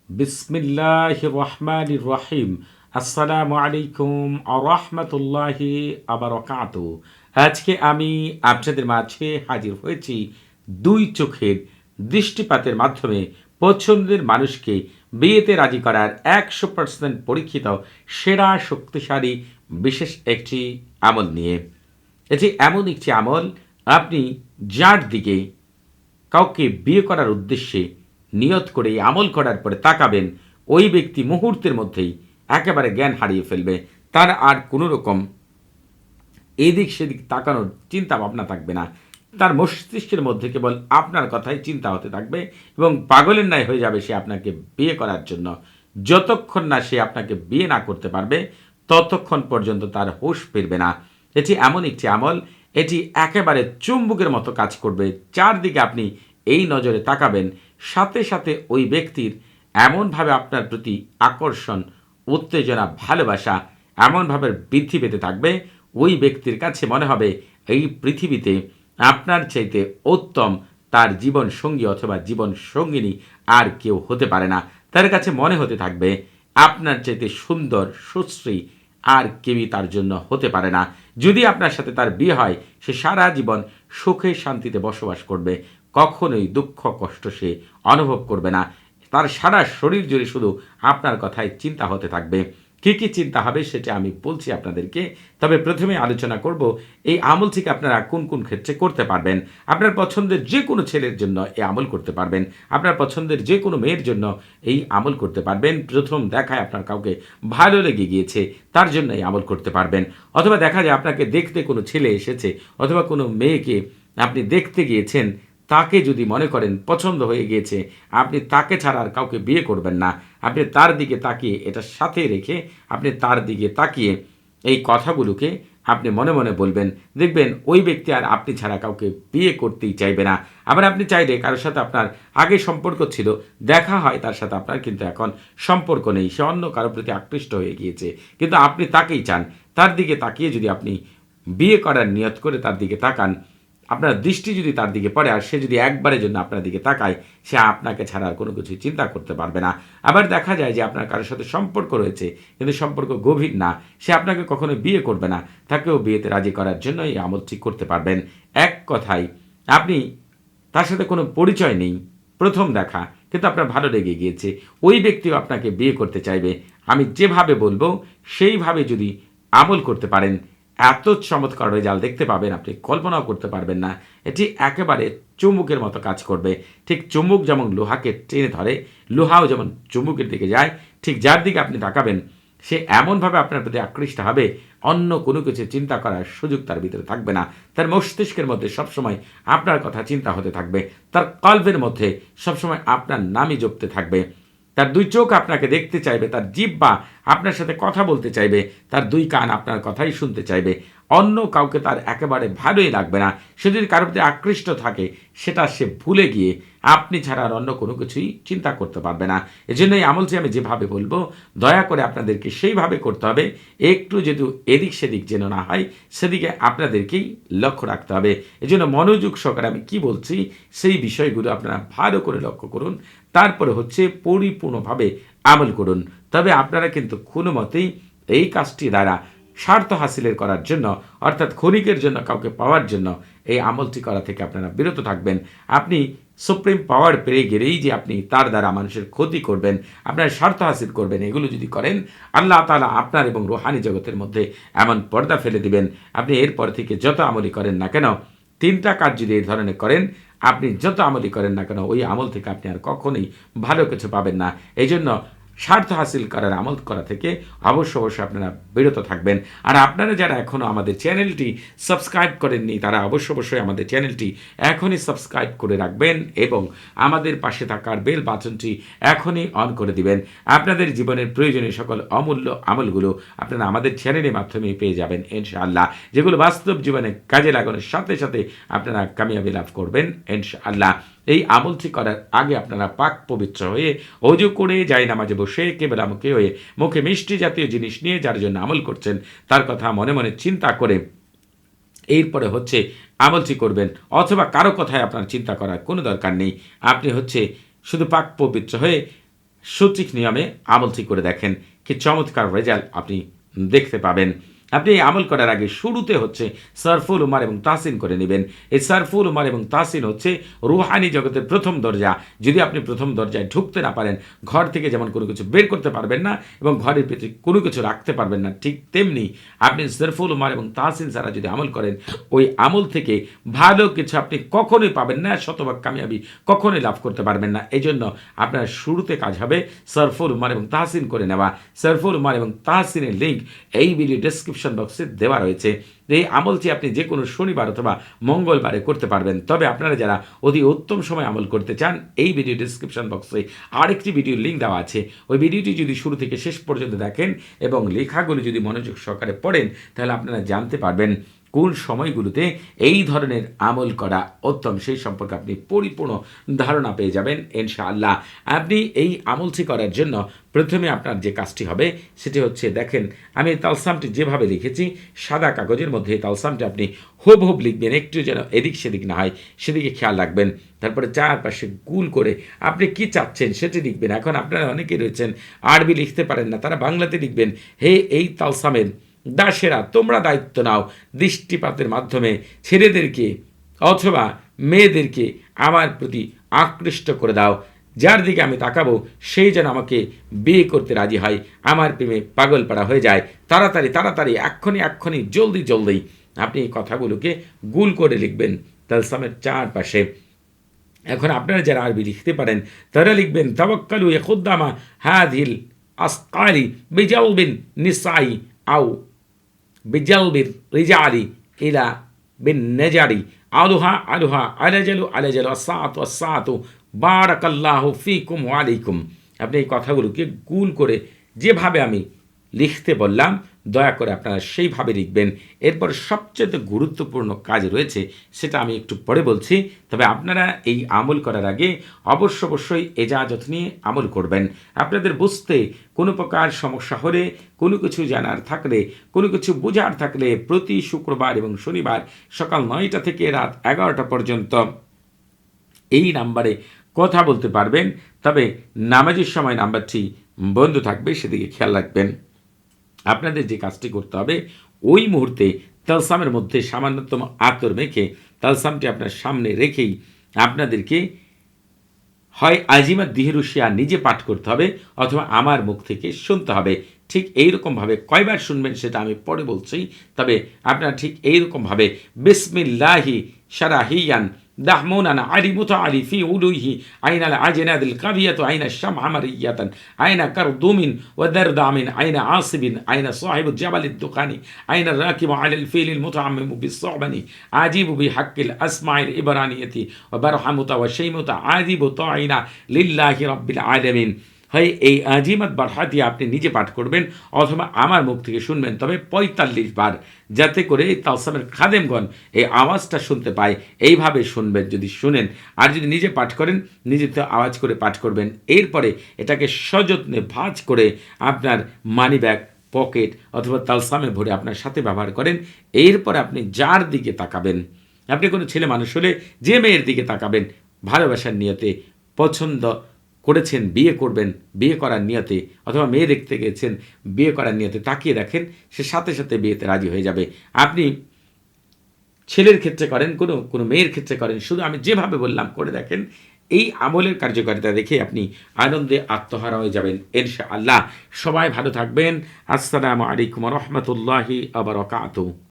বিসমিল্লাহির রহমানির রহিম। আসসালামু আলাইকুম আরহামতুল্লাহি আবারাকাতু। আজকে আমি আপনাদের মাঝে হাজির হয়েছি দুই চোখের দৃষ্টিপাতের মাধ্যমে পছন্দের মানুষকে বিয়েতে রাজি করার 100% পরীক্ষিত সেরা শক্তিশালী বিশেষ একটি আমল নিয়ে। এটি এমন একটি আমল, আপনি যার দিকে কাউকে বিয়ে করার উদ্দেশ্যে নিয়ত করে আমল করার পরে তাকাবেন, ওই ব্যক্তি মুহূর্তের মধ্যেই একেবারে জ্ঞান হারিয়ে ফেলবে। তার আর কোনো রকম এদিক সেদিক তাকানোর চিন্তা ভাবনা থাকবে না। তার মস্তিষ্কের মধ্যে কেবল আপনার কথাই চিন্তা হতে থাকবে এবং পাগলের ন্যায় হয়ে যাবে সে আপনাকে বিয়ে করার জন্য। যতক্ষণ না সে আপনাকে বিয়ে না করতে পারবে ততক্ষণ পর্যন্ত তার হুঁশ ফিরবে না। এটি এমন একটি আমল, এটি একেবারে চুম্বকের মতো কাজ করবে। চারদিকে আপনি এই নজরে তাকাবেন, সাথে সাথে ওই ব্যক্তির এমনভাবে আপনার প্রতি আকর্ষণ, উত্তেজনা, ভালোবাসা এমনভাবে বৃদ্ধি পেতে থাকবে, ওই ব্যক্তির কাছে মনে হবে এই পৃথিবীতে আপনার চাইতে উত্তম তার জীবন সঙ্গী অথবা জীবন সঙ্গিনী আর কেউ হতে পারে না। তার কাছে মনে হতে থাকবে আপনার চাইতে সুন্দর, সুশ্রী আর কেউই তার জন্য হতে পারে না। যদি আপনার সাথে তার বিয়ে হয়, সে সারা জীবন সুখে শান্তিতে বসবাস করবে। কখনোই দুঃখ কষ্ট সে অনুভব করবে না। তার সারা শরীর জুড়ে শুধু আপনার কথাই চিন্তা হতে থাকবে। কী কী চিন্তা হবে সেটা আমি বলছি আপনাদেরকে। তবে প্রথমে আলোচনা করব এই আমল থেকে আপনারা কোন কোন ক্ষেত্রে করতে পারবেন। আপনার পছন্দের যে কোনো ছেলের জন্য এই আমল করতে পারবেন। আপনার পছন্দের যে কোনো মেয়ের জন্য এই আমল করতে পারবেন। প্রথম দেখায় আপনার কাউকে ভালো লেগে গিয়েছে, তার জন্য এই আমল করতে পারবেন। অথবা দেখা যায় আপনাকে দেখতে কোনো ছেলে এসেছে অথবা কোনো মেয়েকে আপনি দেখতে গিয়েছেন, তাকে যদি মনে করেন পছন্দ হয়ে গিয়েছে, আপনি তাকে ছাড়া আর কাউকে বিয়ে করবেন না। আপনি তার দিকে তাকিয়ে, এটার সাথে রেখে আপনি তার দিকে তাকিয়ে এই কথাগুলোকে আপনি মনে মনে বলবেন। দেখবেন ওই ব্যক্তি আর আপনি ছাড়া কাউকে বিয়ে করতেই চাইবে না। আবার আপনি চাইলে কারোর সাথে আপনার আগে সম্পর্ক ছিল, দেখা হয় তার সাথে আপনার কিন্তু এখন সম্পর্ক নেই, সে অন্য কারোর প্রতি আকৃষ্ট হয়ে গিয়েছে, কিন্তু আপনি তাকেই চান। তার দিকে তাকিয়ে যদি আপনি বিয়ে করার নিয়ত করে তার দিকে তাকান, আপনার দৃষ্টি যদি তার দিকে পড়ে আর সে যদি একবারের জন্য আপনার দিকে তাকায়, সে আপনাকে ছাড়া আর কোনো কিছু চিন্তা করতে পারবে না। আবার দেখা যায় যে আপনার কারোর সাথে সম্পর্ক রয়েছে কিন্তু সম্পর্ক গভীর না, সে আপনাকে কখনো বিয়ে করবে না, তাকেও বিয়েতে রাজি করার জন্য এই আমলটি করতে পারবেন। এক কথায় আপনি তার সাথে কোনো পরিচয় নেই, প্রথম দেখা কিন্তু আপনার ভালো লেগে গিয়েছে, ওই ব্যক্তিও আপনাকে বিয়ে করতে চাইবে। আমি যেভাবে বলবো সেইভাবে যদি আমল করতে পারেন, এত চমৎকার রেজাল্ট দেখতে পাবেন আপনি কল্পনাও করতে পারবেন না। এটি একেবারে চুম্বকের মতো কাজ করবে। ঠিক চুম্বক যেমন লোহাকে টেনে ধরে, লোহাও যেমন চুম্বকের দিকে যায়, ঠিক যার দিকে আপনি তাকাবেন সে এমনভাবে আপনার প্রতি আকৃষ্ট হবে, অন্য কোনো কিছু চিন্তা করার সুযোগ তার ভিতরে থাকবে না। তার মস্তিষ্কের মধ্যে সবসময় আপনার কথা চিন্তা হতে থাকবে, তার কল্পের মধ্যে সবসময় আপনার নামই জপতে থাকবে। তার দুই চোখ আপনাকে দেখতে চাইবে, তার জিহ্বা আপনার সাথে কথা বলতে চাইবে, তার দুই কান আপনার কথাই শুনতে চাইবে। অন্য কাউকে তার একেবারে ভালোই লাগবে না। সে যদি কারোর প্রতি আকৃষ্ট থাকে, সেটা সে ভুলে গিয়ে আপনি ছাড়া আর অন্য কোনো কিছুই চিন্তা করতে পারবে না। এজন্য এই আমলটি আমি যেভাবে বলবো, দয়া করে আপনাদেরকে সেইভাবে করতে হবে। একটু যেহেতু এদিক সেদিক যেন না হয়, সেদিকে আপনাদেরকেই লক্ষ্য রাখতে হবে। এজন্য মনোযোগ সহকারে আমি কি বলছি সেই বিষয়গুলো আপনারা ভালো করে লক্ষ্য করুন। তারপরে হচ্ছে পরিপূর্ণভাবে আমল করুন। তবে আপনারা কিন্তু কোনো মতেই এই কাজটি দ্বারা স্বার্থ হাসিলের করার জন্য, অর্থাৎ ক্ষণিকের জন্য কাউকে পাওয়ার জন্য এই আমলটি করা থেকে আপনারা বিরত থাকবেন। আপনি সুপ্রিম পাওয়ার পেয়ে গেলেই যে আপনি তার দ্বারা মানুষের ক্ষতি করবেন, আপনার স্বার্থ হাসিল করবেন, এগুলো যদি করেন, আল্লাহ তাআলা আপনার এবং রুহানি জগতের মধ্যে এমন পর্দা ফেলে দিবেন, আপনি এরপর থেকে যত আমলই করেন না কেন, তিনটা কাজ যদি এই ধরনের করেন, আপনি যত আমলই করেন না কেন, ওই আমল থেকে আপনি আর কখনোই ভালো কিছু পাবেন না। এই জন্য স্বার্থ হাসিল করার আমল করা থেকে অবশ্যই আপনারা বিরত থাকবেন। আর আপনারা যারা এখনও আমাদের চ্যানেলটি সাবস্ক্রাইব করেননি, তারা অবশ্যই আমাদের চ্যানেলটি এখনই সাবস্ক্রাইব করে রাখবেন এবং আমাদের পাশে থাকার বেল বাটনটি এখনই অন করে দিবেন। আপনাদের জীবনের প্রয়োজনীয় সকল অমূল্য আমলগুলো আপনারা আমাদের চ্যানেলের মাধ্যমে পেয়ে যাবেন ইনশাআল্লাহ, যেগুলো বাস্তব জীবনে কাজে লাগানোর সাথে সাথে আপনারা কামিয়াবি লাভ করবেন ইনশাআল্লাহ। এই আমলটি করার আগে আপনারা পাক পবিত্র হয়ে অজু করে জায়নামাজে বসে কেবলামুখী হয়ে মুখে মিষ্টি জাতীয় জিনিস নিয়ে যার জন্য আমল করছেন তার কথা মনে মনে চিন্তা করে এরপরে হচ্ছে আমলটি করবেন। অথবা কারো কথায় আপনার চিন্তা করার কোনো দরকার নেই। আপনি হচ্ছে শুধু পাক পবিত্র হয়ে সঠিক নিয়মে আমলটি করে দেখেন, কি চমৎকার রেজাল্ট আপনি দেখতে পাবেন। আপনি এই আমল করার আগে শুরুতে হচ্ছে সারফুল উমার এবং তাহসিন করে নেবেন। এই সারফুল উমার এবং তাহসিন হচ্ছে রুহানি জগতের প্রথম দরজা। যদি আপনি প্রথম দরজায় ঢুকতে না পারেন, ঘর থেকে যেমন কোনো কিছু বের করতে পারবেন না এবং ঘরের ভিতরে কোনো কিছু রাখতে পারবেন না, ঠিক তেমনি আপনি সারফুল উমার এবং তাহসিন ছাড়া যদি আমল করেন, ওই আমল থেকে ভালো কিছু আপনি কখনোই পাবেন না, শতভাগ কামিয়াবি কখনোই লাভ করতে পারবেন না। এই জন্য আপনার শুরুতে কাজ হবে সারফুল উমার এবং তাহসিন করে নেওয়া। সারফুল উমার এবং তাহসিনের লিঙ্ক এই ভিডিও ডেসক্রিপশন বক্সে দেওয়া রয়েছে। এই আমলটি আপনি যে কোনো শনিবার অথবা মঙ্গলবারে করতে পারবেন। তবে আপনারা যারা অতি উত্তম সময় আমল করতে চান, এই ভিডিও ডেসক্রিপশন বক্সে আরেকটি ভিডিওর লিঙ্ক দেওয়া আছে। ওই ভিডিওটি যদি শুরু থেকে শেষ পর্যন্ত দেখেন এবং লেখাগুলো যদি মনোযোগ সহকারে পড়েন, তাহলে আপনারা জানতে পারবেন কোন সময়গুলোতে এই ধরনের আমল করা উত্তম, সেই সম্পর্কে আপনি পরিপূর্ণ ধারণা পেয়ে যাবেন ইনশাআল্লাহ। আপনি এই আমলটি করার জন্য প্রথমে আপনার যে কাজটি হবে সেটি হচ্ছে, দেখেন আমি তালসামটি যেভাবে লিখেছি সাদা কাগজের মধ্যে তালসামটি আপনি হুবহুব লিখবেন, একটু যেন এদিক সেদিক না হয় সেদিকে খেয়াল রাখবেন। তারপরে চারপাশে গুল করে আপনি কি চাচ্ছেন সেটি লিখবেন। এখন আপনারা অনেকেই রয়েছেন আরবি লিখতে পারেন না, তারা বাংলাতে লিখবেন, হে এই তালসামের দাসেরা তোমরা দায়িত্ব নাও, দৃষ্টিপাতের মাধ্যমে ছেলেদেরকে অথবা মেয়েদেরকে আমার প্রতি আকৃষ্ট করে দাও। যার দিকে আমি তাকাবো সেই যেন আমাকে বিয়ে করতে রাজি হয়, আমার প্রেমে পাগল পাড়া হয়ে যায়। তাড়াতাড়ি তাড়াতাড়ি এক্ষুনি জলদি জলদি আপনি এই কথাগুলোকে গুল করে লিখবেন তালসামের চারপাশে। এখন আপনারা যারা আরবি লিখতে পারেন তারা লিখবেন, তাওয়াক্কালু ইয়াখুদ্দামা হাযিল আসকালি বিজালবিন নিসাই আও বিজালবির রিজালি ইলা বিন নেজারি আলুহা আলুহা আলাজালু আলাজালু আসাতু আসাতু বারাকাল্লাহু ফিকুম ওয়া আলাইকুম। আপনি এই কথাগুলোকে গুল করে যেভাবে আমি লিখতে বললাম দয়া করে আপনারা সেইভাবে লিখবেন। এরপর সবচেয়ে গুরুত্বপূর্ণ কাজ রয়েছে, সেটা আমি একটু পরে বলছি। তবে আপনারা এই আমল করার আগে অবশ্যই এজাজত নিয়ে আমল করবেন। আপনাদের বুঝতে কোনো প্রকার সমস্যা হলে, কোনো কিছু জানার থাকলে, কোনো কিছু বোঝার থাকলে প্রতি শুক্রবার এবং শনিবার সকাল 9টা থেকে রাত 11টা পর্যন্ত এই নাম্বারে কথা বলতে পারবেন। তবে নামাজের সময় নাম্বারটি বন্ধ থাকবে, সেদিকে খেয়াল রাখবেন। আপনাদের যে কাজটি করতে হবে, ওই মুহূর্তে তালসামের মধ্যে সামান্যতম আতর মেখে তালসামটি আপনার সামনে রেখেই আপনাদেরকে হয় আজিমাত দিহরুশিয়া নিজে পাঠ করতে হবে অথবা আমার মুখ থেকে শুনতে হবে। ঠিক এইরকমভাবে কয়বার শুনবেন সেটা আমি পরে বলছি। তবে আপনারা ঠিক এইরকমভাবে বিসমিল্লাহি শারাহিয়ান দাহমুনান আলিমুত আলি ফি উলুইহি আইনাল আজনাদিল কাবিয়াতু আইনা শামআ মারিয়াতান আইনা কারদুমিন ওয়া দারদামিন আইনা আসিবিন আইনা সাহিবুল জাবালিদ দুকানি আইনা রাকিবু আলাল ফিলিল মুতাআম্মিমু বিসসাবানি আজিবু বিহাক্কিল আসমাইল ইবরানিয়াতি ওয়া বারহামুতা ওয়া শাইমুতা আজিবু তাইনা লিল্লাহি রাব্বিল আলামিন। হয় এই আজিমাত বারহাতি আপনি নিজে পাঠ করবেন অথবা আমার মুখ থেকে শুনবেন, তবে 45 বার, যাতে করে তালসামের খাদেমগণ এই আওয়াজটা শুনতে পায়। এইভাবে শুনবেন যদি শুনেন, আর যদি নিজে পাঠ করেন নিজে তো আওয়াজ করে পাঠ করবেন। এরপরে এটাকে সযত্নে ভাঁজ করে আপনার মানি ব্যাগ, পকেট অথবা তালসামে ভরে আপনার সাথে ব্যবহার করেন। এরপর আপনি যার দিকে তাকাবেন, আপনি কোনো ছেলে মানুষ হলে যে মেয়ের দিকে তাকাবেন ভালোবাসার নিয়তে, পছন্দ করেছেন বিয়ে করবেন বিয়ে করার নিয়তে, অথবা মেয়ে দেখতে গেছেন বিয়ে করার নিয়তে তাকিয়ে দেখেন, সে সাথে সাথে বিয়েতে রাজি হয়ে যাবে। আপনি ছেলের ক্ষেত্রে করেন, কোনো মেয়ের ক্ষেত্রে করেন, শুধু আমি যেভাবে বললাম করে দেখেন। এই আমলের কার্যকারিতা দেখে আপনি আনন্দে আত্মহারা হয়ে যাবেন ইনশাআল্লাহ। সবাই ভালো থাকবেন। আসসালামু আলাইকুম ওয়া রাহমাতুল্লাহি ওয়া বারাকাতুহু।